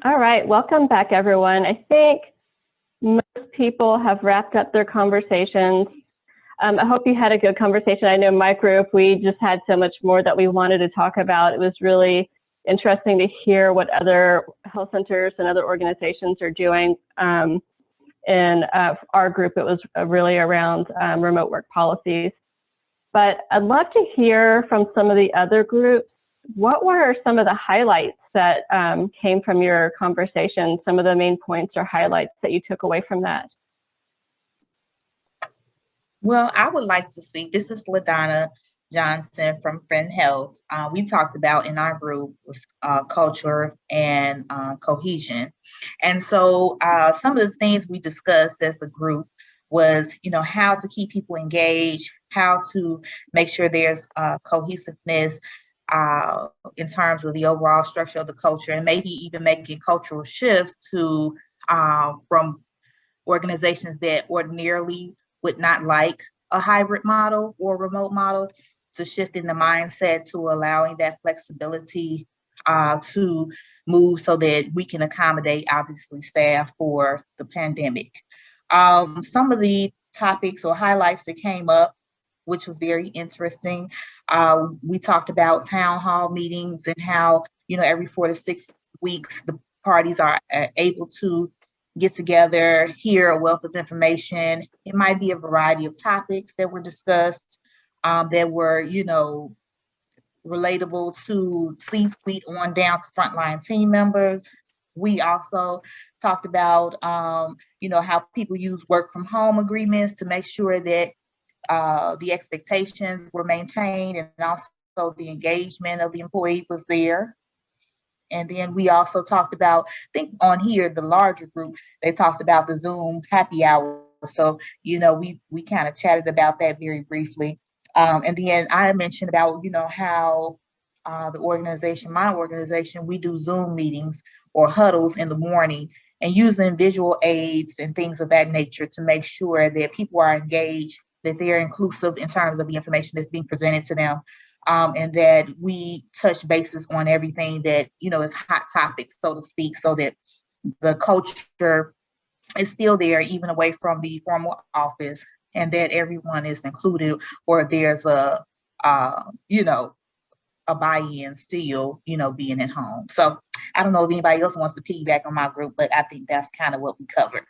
All right, welcome back, everyone. I think most people have wrapped up their conversations. I hope you had a good conversation. I know my group, we just had so much more that we wanted to talk about. It was really interesting to hear what other health centers and other organizations are doing. In our group, it was really around remote work policies. But I'd love to hear from some of the other groups. What were some of the highlights that came from your conversation, some of the main points or highlights that you took away from that? Well, I would like to speak. This is LaDonna Johnson from Friend Health. We talked about in our group culture and cohesion. And so some of the things we discussed as a group was, how to keep people engaged, how to make sure there's cohesiveness in terms of the overall structure of the culture, and maybe even making cultural shifts to from organizations that ordinarily would not like a hybrid model or remote model, to shifting the mindset to allowing that flexibility to move so that we can accommodate, obviously, staff for the pandemic. Some of the topics or highlights that came up, which was very interesting. We talked about town hall meetings and how, every 4 to 6 weeks, the parties are able to get together, hear a wealth of information. It might be a variety of topics that were discussed that were, relatable to C-suite on down to frontline team members. We also talked about, how people use work from home agreements to make sure that the expectations were maintained, and also the engagement of the employee was there. And then we also talked about, I think on here, the larger group, they talked about the Zoom happy hour. So, we kind of chatted about that very briefly. And then I mentioned about, how my organization, we do Zoom meetings or huddles in the morning, and using visual aids and things of that nature to make sure that people are engaged, that they're inclusive in terms of the information that's being presented to them. And that we touch bases on everything that, is hot topics, so to speak, so that the culture is still there, even away from the formal office, and that everyone is included, or there's a buy-in still, being at home. So I don't know if anybody else wants to piggyback on my group, but I think that's kind of what we covered.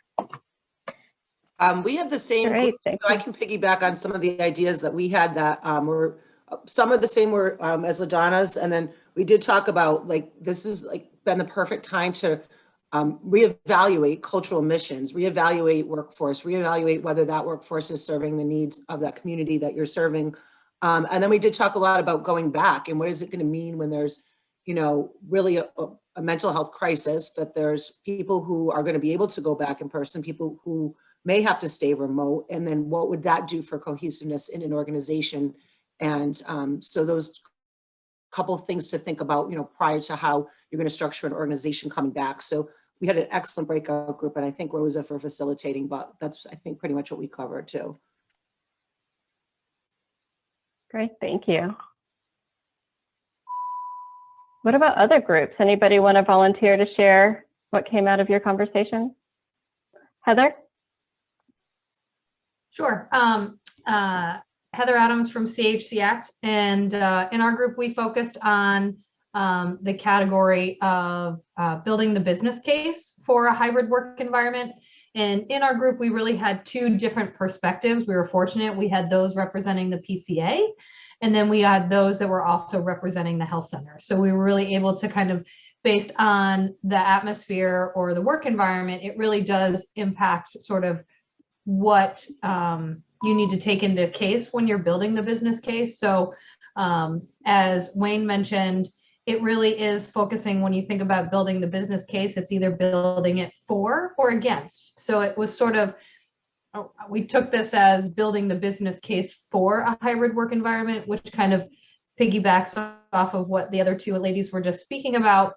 We had the same group, so I can piggyback on some of the ideas that we had that were some of the same were as LaDonna's, and then we did talk about, like, this is like been the perfect time to reevaluate cultural missions, reevaluate workforce, reevaluate whether that workforce is serving the needs of that community that you're serving. And then we did talk a lot about going back and what is it going to mean when there's, really a mental health crisis, that there's people who are going to be able to go back in person, people who may have to stay remote, and then what would that do for cohesiveness in an organization? And so those couple of things to think about, prior to how you're going to structure an organization coming back. So we had an excellent breakout group, and I think Rosa for facilitating, but that's, I think, pretty much what we covered too. Great, thank you. What about other groups? Anybody want to volunteer to share what came out of your conversation? Heather? Sure. Heather Adams from CHC Act, and in our group, we focused on the category of building the business case for a hybrid work environment. And in our group, we really had two different perspectives. We were fortunate. We had those representing the PCA, and then we had those that were also representing the health center. So we were really able to kind of, based on the atmosphere or the work environment, it really does impact sort of what you need to take into case when you're building the business case. So as Wayne mentioned, it really is focusing, when you think about building the business case, it's either building it for or against. So it was sort of, we took this as building the business case for a hybrid work environment, which kind of piggybacks off of what the other two ladies were just speaking about.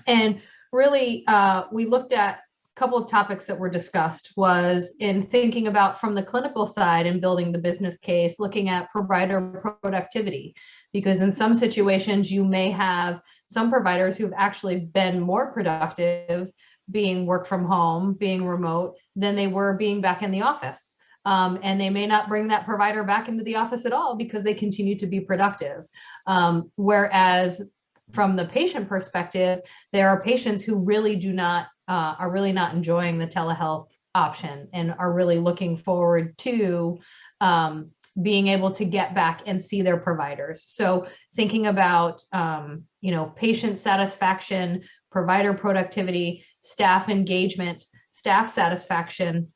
And really, we looked at couple of topics that were discussed was in thinking about from the clinical side and building the business case, looking at provider productivity, because in some situations you may have some providers who've actually been more productive being work from home, being remote, than they were being back in the office. And they may not bring that provider back into the office at all because they continue to be productive. Whereas from the patient perspective, there are patients who really are really not enjoying the telehealth option and are really looking forward to being able to get back and see their providers. So thinking about, patient satisfaction, provider productivity, staff engagement, staff satisfaction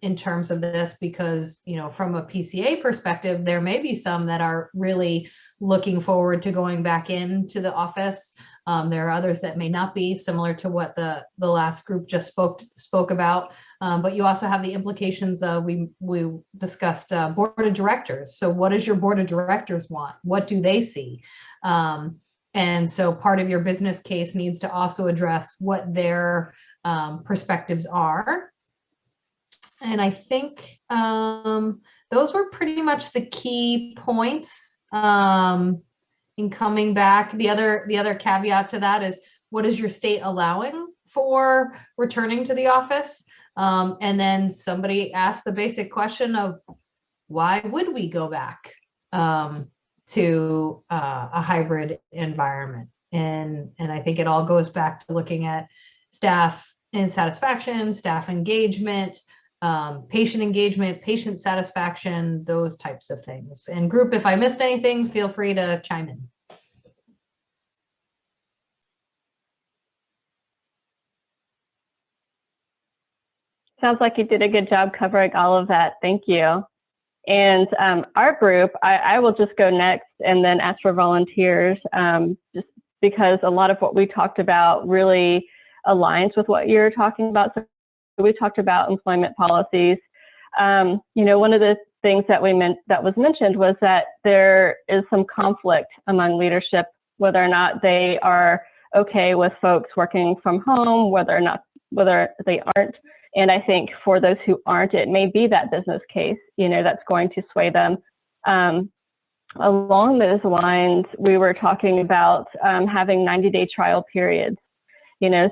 in terms of this, because, from a PCA perspective, there may be some that are really looking forward to going back into the office. There are others that may not be, similar to what the last group just spoke about. But you also have the implications of, we discussed board of directors. So what does your board of directors want? What do they see? And so part of your business case needs to also address what their perspectives are. And I think those were pretty much the key points. In coming back, the other caveat to that is, what is your state allowing for returning to the office? And then somebody asked the basic question of, why would we go back to a hybrid environment? And I think it all goes back to looking at staff and satisfaction, staff engagement, patient satisfaction, those types of things. And group, if I missed anything, feel free to chime in. Sounds like you did a good job covering all of that. Thank you. And our group, I will just go next and then ask for volunteers, just because a lot of what we talked about really aligns with what you're talking about. So we talked about employment policies. One of the things that was mentioned was that there is some conflict among leadership, whether or not they are okay with folks working from home, whether they aren't. And I think for those who aren't, it may be that business case, that's going to sway them. Along those lines, we were talking about having 90-day trial periods,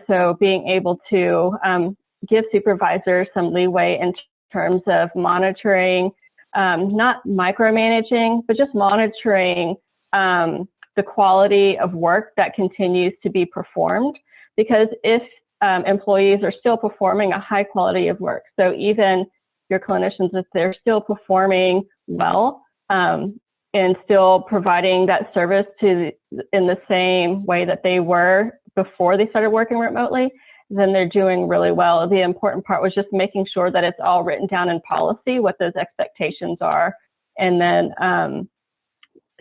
so being able to give supervisors some leeway in terms of monitoring, not micromanaging, but just monitoring the quality of work that continues to be performed. Because if employees are still performing a high quality of work, so even your clinicians, if they're still performing well and still providing that service in the same way that they were before they started working remotely, then they're doing really well. The important part was just making sure that it's all written down in policy, what those expectations are, and then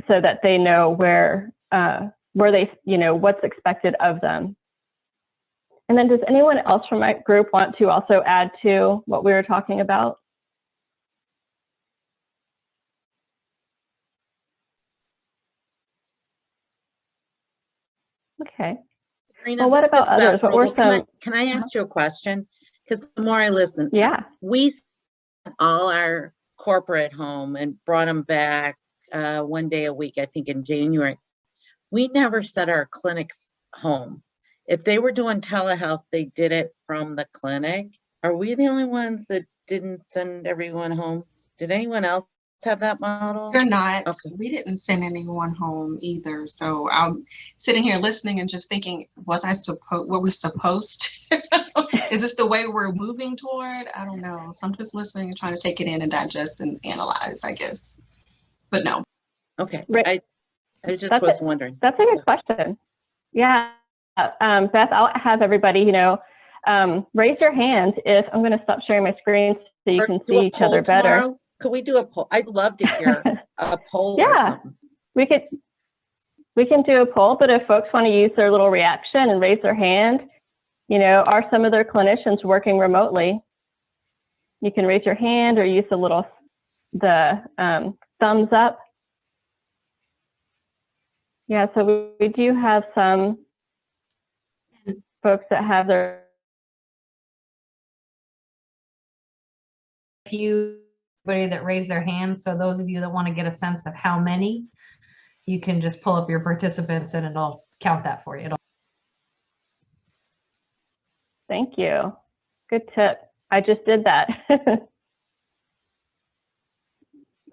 so that they know where they, what's expected of them. And then does anyone else from my group want to also add to what we were talking about? Okay. Karina, well, what about others? What were some? Can I ask you a question? Because the more I listen, yeah, we sent all our corporate home and brought them back 1 day a week, I think in January. We never set our clinics home. If they were doing telehealth, they did it from the clinic. Are we the only ones that didn't send everyone home? Did anyone else have that model? You're not. Okay. We didn't send anyone home either. So I'm sitting here listening and just thinking, were we supposed to? Is this the way we're moving toward? I don't know. So I'm just listening and trying to take it in and digest and analyze, I guess. But no. Okay. Right. I just was wondering. That's a good question. Yeah. Beth, I'll have everybody, raise your hand if I'm going to stop sharing my screen so you can see each other better. Tomorrow? Could we do a poll? I'd love to hear a poll. Yeah, or something. we can do a poll, but if folks want to use their little reaction and raise their hand, are some of their clinicians working remotely? You can raise your hand or use the thumbs up. Yeah, so we do have some folks that have their few anybody that raised their hands. So those of you that want to get a sense of how many, you can just pull up your participants and it'll count that for you. Thank you. Good tip. I just did that.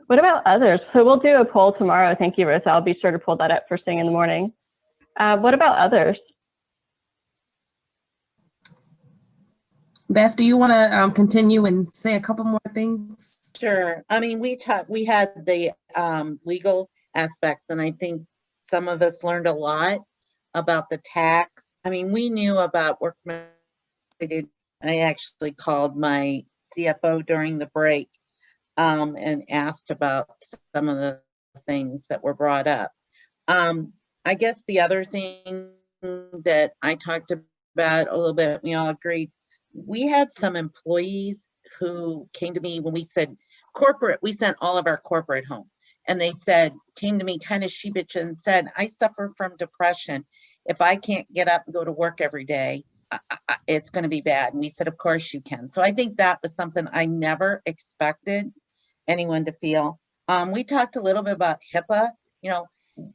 What about others? So we'll do a poll tomorrow. Thank you, Rosa. I'll be sure to pull that up first thing in the morning. What about others? Beth, do you want to continue and say a couple more things? Sure. I mean, we had the legal aspects, and I think some of us learned a lot about the tax. I mean, we knew about workman's. I actually called my CFO during the break and asked about some of the things that were brought up. I guess the other thing that I talked about a little bit, we all agreed, we had some employees who came to me when we said corporate, we sent all of our corporate home. And they came to me kind of sheepish and said, I suffer from depression. If I can't get up and go to work every day, it's going to be bad. And we said, of course you can. So I think that was something I never expected anyone to feel. We talked a little bit about HIPAA. You know,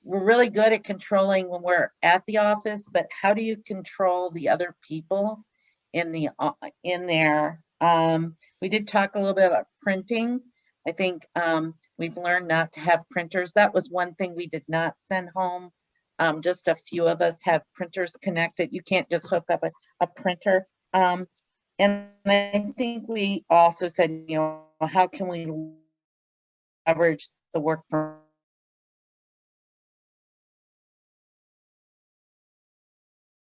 we're really good at controlling when we're at the office, but how do you control the other people in there? We did talk a little bit about printing. I think we've learned not to have printers. That was one thing we did not send home. Just a few of us have printers connected. You can't just hook up a printer. And I think we also said, you know, how can we leverage the work from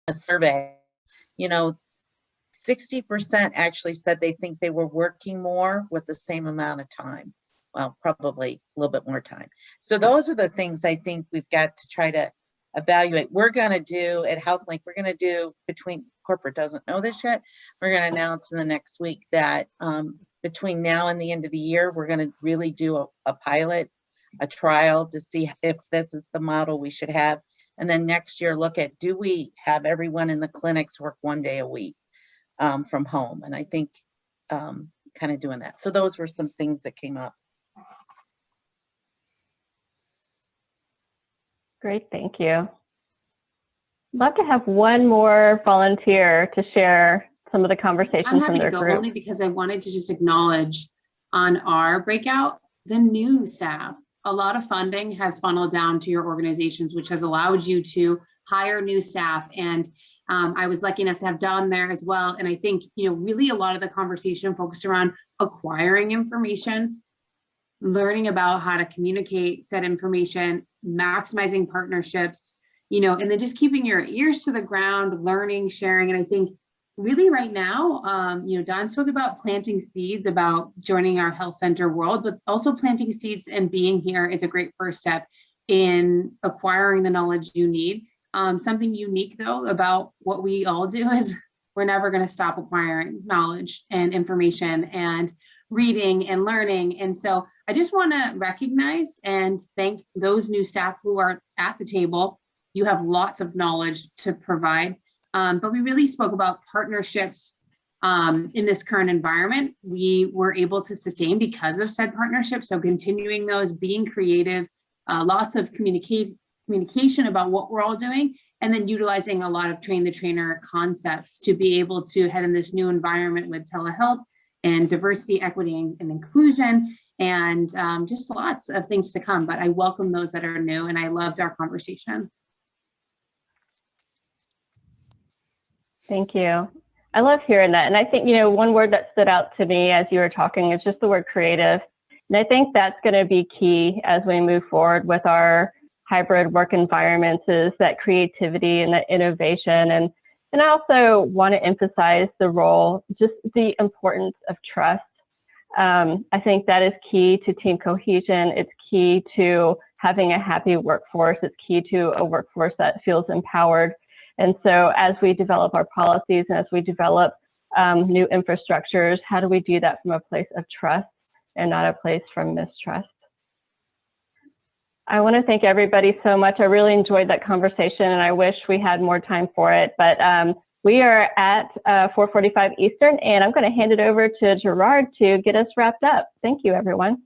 a survey? You know, 60% actually said they think they were working more with the same amount of time. Well, probably a little bit more time. So those are the things I think we've got to try to evaluate. We're going to do at HealthLink, we're going to do, between corporate doesn't know this yet, we're going to announce in the next week that between now and the end of the year, we're going to really do a pilot, a trial to see if this is the model we should have. And then next year, look at, do we have everyone in the clinics work 1 day a week from home? And I think kind of doing that. So those were some things that came up. Great, thank you. Love to have one more volunteer to share some of the conversations from their group. I'm happy to go, only because I wanted to just acknowledge on our breakout, the new staff. A lot of funding has funneled down to your organizations, which has allowed you to hire new staff. And I was lucky enough to have Dawn there as well. And I think, you know, really a lot of the conversation focused around acquiring information, learning about how to communicate said information, maximizing partnerships, you know, and then just keeping your ears to the ground, learning, sharing. And I think really right now, you know, Dawn spoke about planting seeds, about joining our health center world, but also planting seeds and being here is a great first step in acquiring the knowledge you need. Something unique though about what we all do is we're never going to stop acquiring knowledge and information and reading and learning. And so I just want to recognize and thank those new staff who are at the table. You have lots of knowledge to provide, but we really spoke about partnerships in this current environment. We were able to sustain because of said partnerships. So continuing those, being creative, lots of communication about what we're all doing, and then utilizing a lot of train the trainer concepts to be able to head in this new environment with telehealth and diversity, equity, and inclusion, and just lots of things to come. But I welcome those that are new, and I loved our conversation. Thank you. I love hearing that. And I think, you know, one word that stood out to me as you were talking is just the word creative. And I think that's going to be key as we move forward with our hybrid work environments, is that creativity and that innovation. And I also want to emphasize the role, just the importance of trust. I think that is key to team cohesion. It's key to having a happy workforce. It's key to a workforce that feels empowered. And so as we develop our policies and as we develop new infrastructures, how do we do that from a place of trust and not a place from mistrust? I want to thank everybody so much. I really enjoyed that conversation and I wish we had more time for it, but we are at 4:45 Eastern, and I'm going to hand it over to Gerard to get us wrapped up. Thank you, everyone.